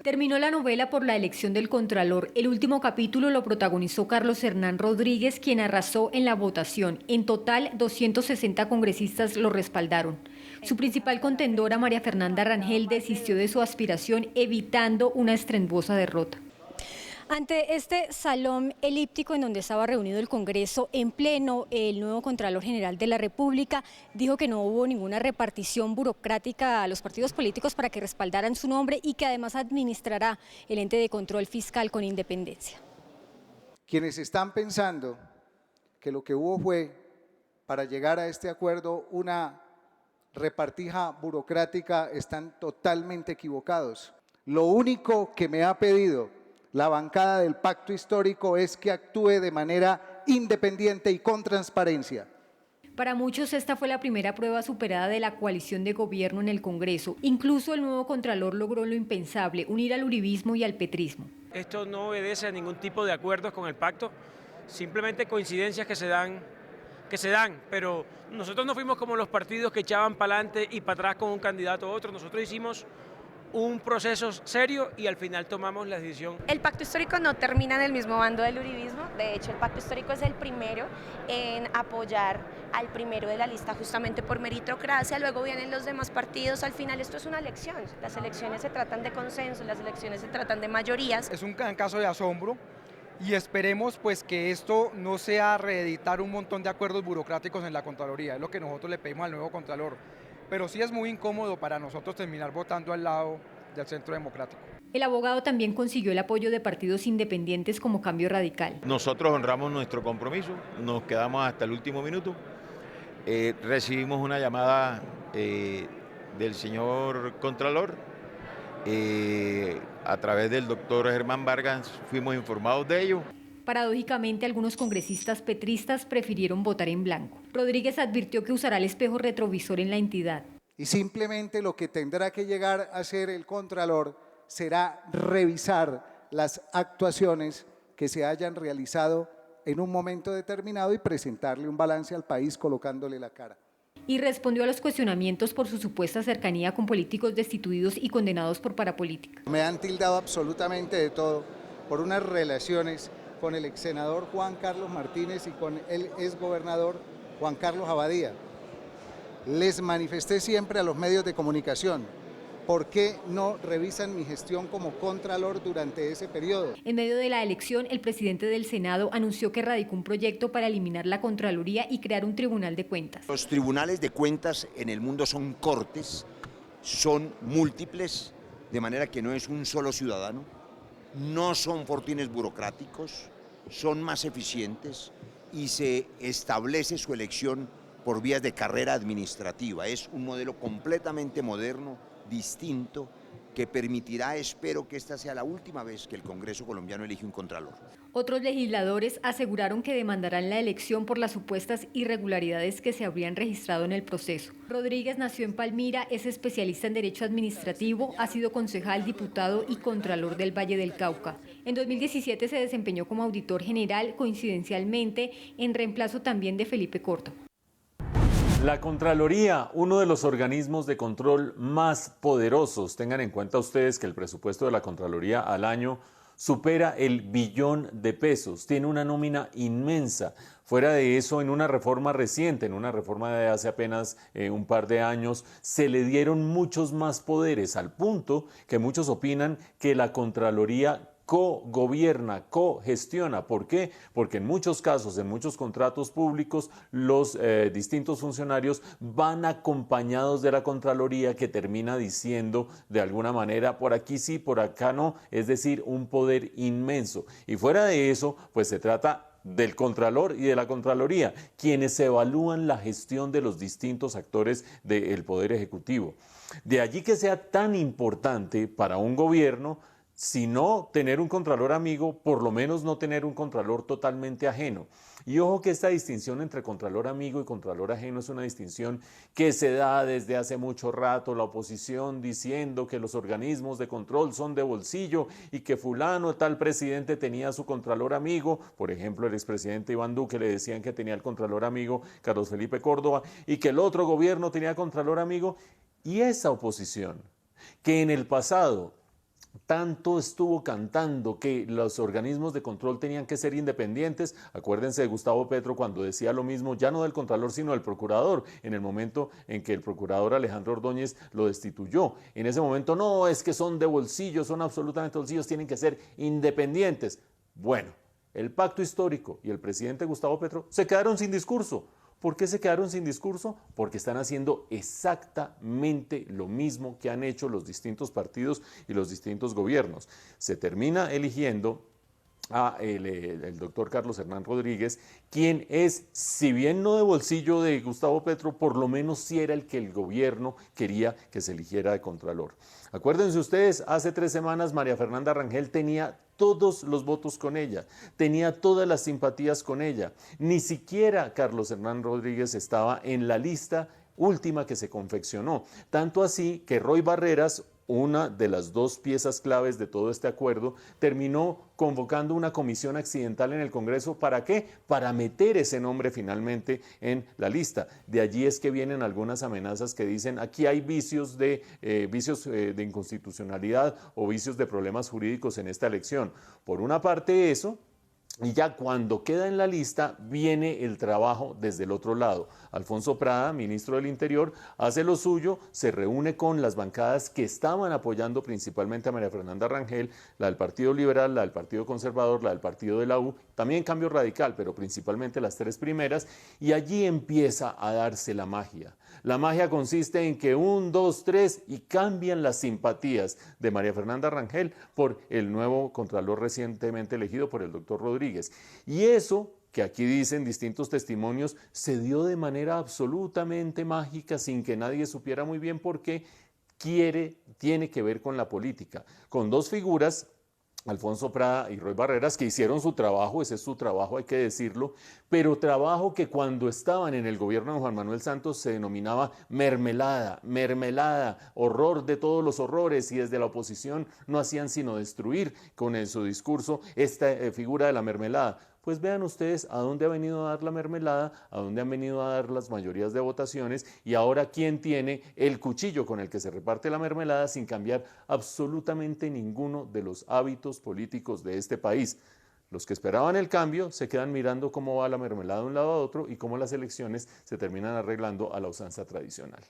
Terminó la novela por la elección del Contralor. El último capítulo lo protagonizó Carlos Hernán Rodríguez, quien arrasó en la votación. En total, 260 congresistas lo respaldaron. Su principal contendora, María Fernanda Rangel, desistió de su aspiración, evitando una estruendosa derrota. Ante este salón elíptico en donde estaba reunido el Congreso en pleno, el nuevo Contralor General de la República dijo que no hubo ninguna repartición burocrática a los partidos políticos para que respaldaran su nombre y que además administrará el ente de control fiscal con independencia. Quienes están pensando que lo que hubo fue, para llegar a este acuerdo, una repartija burocrática, están totalmente equivocados. Lo único que me ha pedido la bancada del Pacto Histórico es que actúe de manera independiente y con transparencia. Para muchos esta fue la primera prueba superada de la coalición de gobierno en el Congreso. Incluso el nuevo Contralor logró lo impensable, unir al uribismo y al petrismo. Esto no obedece a ningún tipo de acuerdos con el pacto, simplemente coincidencias que se dan, pero nosotros no fuimos como los partidos que echaban para adelante y para atrás con un candidato a otro. Nosotros hicimos un proceso serio y al final tomamos la decisión. El pacto histórico no termina en el mismo bando del uribismo. De hecho, el pacto histórico es el primero en apoyar al primero de la lista justamente por meritocracia. Luego vienen los demás partidos. Al final esto es una elección. Las elecciones se tratan de consenso, las elecciones se tratan de mayorías. Es un caso de asombro y esperemos pues que esto no sea reeditar un montón de acuerdos burocráticos en la Contraloría. Es lo que nosotros le pedimos al nuevo Contralor. Pero sí es muy incómodo para nosotros terminar votando al lado del Centro Democrático. El abogado también consiguió el apoyo de partidos independientes como Cambio Radical. Nosotros honramos nuestro compromiso, nos quedamos hasta el último minuto. Recibimos una llamada del señor Contralor. A través del doctor Germán Vargas fuimos informados de ello. Paradójicamente, algunos congresistas petristas prefirieron votar en blanco. Rodríguez advirtió que usará el espejo retrovisor en la entidad. Y simplemente lo que tendrá que llegar a hacer el Contralor será revisar las actuaciones que se hayan realizado en un momento determinado y presentarle un balance al país colocándole la cara. Y respondió a los cuestionamientos por su supuesta cercanía con políticos destituidos y condenados por parapolítica. Me han tildado absolutamente de todo por unas relaciones con el ex senador Juan Carlos Martínez y con el ex gobernador Juan Carlos Abadía. Les manifesté siempre a los medios de comunicación por qué no revisan mi gestión como Contralor durante ese periodo. En medio de la elección, el presidente del Senado anunció que radicó un proyecto para eliminar la Contraloría y crear un tribunal de cuentas. Los tribunales de cuentas en el mundo son cortes, son múltiples, de manera que no es un solo ciudadano. No son fortines burocráticos, son más eficientes y se establece su elección por vías de carrera administrativa. Es un modelo completamente moderno, distinto, que permitirá, espero que esta sea la última vez que el Congreso colombiano elige un Contralor. Otros legisladores aseguraron que demandarán la elección por las supuestas irregularidades que se habrían registrado en el proceso. Rodríguez nació en Palmira, es especialista en Derecho Administrativo, ha sido concejal, diputado y Contralor del Valle del Cauca. En 2017 se desempeñó como auditor general, coincidencialmente, en reemplazo también de Felipe Corto. La Contraloría, uno de los organismos de control más poderosos. Tengan en cuenta ustedes que el presupuesto de la Contraloría al año supera el billón de pesos, tiene una nómina inmensa. Fuera de eso, en una reforma reciente, en una reforma de hace apenas un par de años, se le dieron muchos más poderes, al punto que muchos opinan que la Contraloría co-gobierna, co-gestiona. ¿Por qué? Porque en muchos casos, en muchos contratos públicos, los distintos funcionarios van acompañados de la Contraloría, que termina diciendo de alguna manera por aquí sí, por acá no, es decir, un poder inmenso. Y fuera de eso, pues se trata del Contralor y de la Contraloría, quienes evalúan la gestión de los distintos actores del Poder Ejecutivo. De allí que sea tan importante para un gobierno, si no tener un contralor amigo, por lo menos no tener un contralor totalmente ajeno. Y ojo que esta distinción entre contralor amigo y contralor ajeno es una distinción que se da desde hace mucho rato, la oposición diciendo que los organismos de control son de bolsillo y que fulano, tal presidente tenía su contralor amigo, por ejemplo el expresidente Iván Duque le decían que tenía el contralor amigo Carlos Felipe Córdoba y que el otro gobierno tenía contralor amigo, y esa oposición que en el pasado tanto estuvo cantando que los organismos de control tenían que ser independientes. Acuérdense de Gustavo Petro cuando decía lo mismo, ya no del Contralor, sino del Procurador, en el momento en que el Procurador Alejandro Ordóñez lo destituyó. En ese momento, no, es que son de bolsillo, son absolutamente bolsillos, tienen que ser independientes. Bueno, el pacto histórico y el presidente Gustavo Petro se quedaron sin discurso. ¿Por qué se quedaron sin discurso? Porque están haciendo exactamente lo mismo que han hecho los distintos partidos y los distintos gobiernos. Se termina eligiendo a el doctor Carlos Hernán Rodríguez, quien es, si bien no de bolsillo de Gustavo Petro, por lo menos sí era el que el gobierno quería que se eligiera de Contralor. Acuérdense ustedes, hace 3 semanas María Fernanda Rangel tenía todos los votos con ella, tenía todas las simpatías con ella. Ni siquiera Carlos Hernán Rodríguez estaba en la lista última que se confeccionó. Tanto así que Roy Barreras, una de las 2 piezas claves de todo este acuerdo, terminó convocando una comisión accidental en el Congreso. ¿Para qué? Para meter ese nombre finalmente en la lista. De allí es que vienen algunas amenazas que dicen aquí hay vicios de inconstitucionalidad o vicios de problemas jurídicos en esta elección. Por una parte eso, y ya cuando queda en la lista viene el trabajo desde el otro lado. Alfonso Prada, ministro del Interior, hace lo suyo, se reúne con las bancadas que estaban apoyando principalmente a María Fernanda Rangel, la del Partido Liberal, la del Partido Conservador, la del Partido de la U, también Cambio Radical, pero principalmente las 3 primeras, y allí empieza a darse la magia. La magia consiste en que 1, 2, 3 y cambian las simpatías de María Fernanda Rangel por el nuevo Contralor recientemente elegido por el doctor Rodríguez. Y eso, que aquí dicen distintos testimonios, se dio de manera absolutamente mágica sin que nadie supiera muy bien por qué. Tiene que ver con la política, con 2 figuras, Alfonso Prada y Roy Barreras, que hicieron su trabajo, ese es su trabajo, hay que decirlo, pero trabajo que cuando estaban en el gobierno de Juan Manuel Santos se denominaba mermelada, horror de todos los horrores, y desde la oposición no hacían sino destruir con su discurso esta figura de la mermelada. Pues vean ustedes a dónde ha venido a dar la mermelada, a dónde han venido a dar las mayorías de votaciones, y ahora quién tiene el cuchillo con el que se reparte la mermelada sin cambiar absolutamente ninguno de los hábitos políticos de este país. Los que esperaban el cambio se quedan mirando cómo va la mermelada de un lado a otro y cómo las elecciones se terminan arreglando a la usanza tradicional.